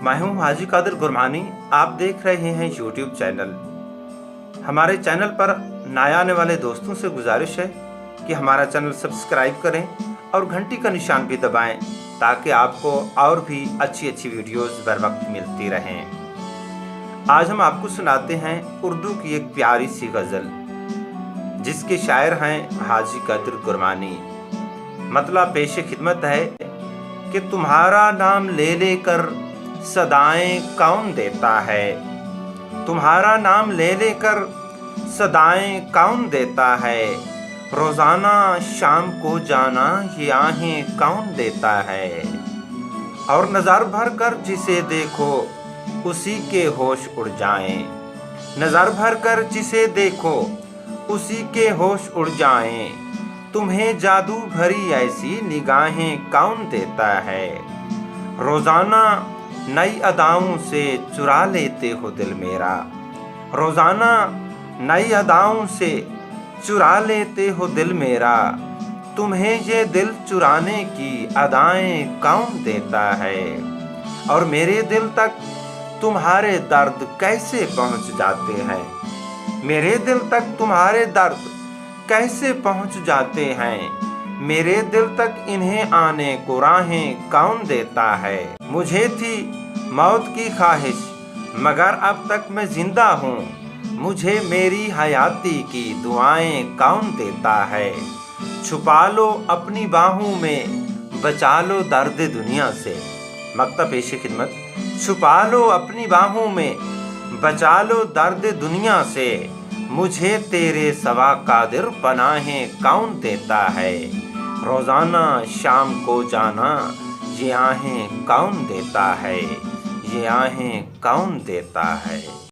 मैं हूं हाजी कादिर गुरमानी। आप देख रहे हैं यूट्यूब चैनल। हमारे चैनल पर नए आने वाले दोस्तों से गुजारिश है कि हमारा चैनल सब्सक्राइब करें और घंटी का निशान भी दबाएं ताकि आपको और भी अच्छी वीडियोस बर वक्त मिलती रहें। आज हम आपको सुनाते हैं उर्दू की एक प्यारी सी गज़ल जिसके शायर हैं हाजी कादिर गुरमानी। मतलब पेश खिदमत है कि तुम्हारा नाम ले लेकर सदाएं कौन देता है, तुम्हारा नाम ले लेकर सदाएं कौन देता है, रोज़ाना शाम को जाना ये आहें कौन देता है। और नज़र भर कर जिसे देखो उसी के होश उड़ जाएं, नज़र भर कर जिसे देखो उसी के होश उड़ जाएं, तुम्हें जादू भरी ऐसी निगाहें कौन देता है। रोज़ाना नई अदाओं से चुरा लेते हो दिल मेरा, रोज़ाना नई अदाओं से चुरा लेते हो दिल मेरा, तुम्हें ये दिल चुराने की अदाएं कौन देता है। और मेरे दिल तक तुम्हारे दर्द कैसे पहुंच जाते हैं, मेरे दिल तक तुम्हारे दर्द कैसे पहुंच जाते हैं, मेरे दिल तक इन्हें आने को राहें कौन देता है। मुझे थी मौत की ख्वाहिश मगर अब तक मैं जिंदा हूँ, मुझे मेरी हयाती की दुआएं कौन देता है। छुपा लो अपनी बाहों में बचा लो दर्द दुनिया से। मकतब पेश खिदमत, छुपा लो अपनी बाहों में बचा लो दर्द दुनिया से, मुझे तेरे सवा कादिर पनाहें कौन देता है। रोज़ाना शाम को जाना ये आहें कौन देता है, ये आहें कौन देता है।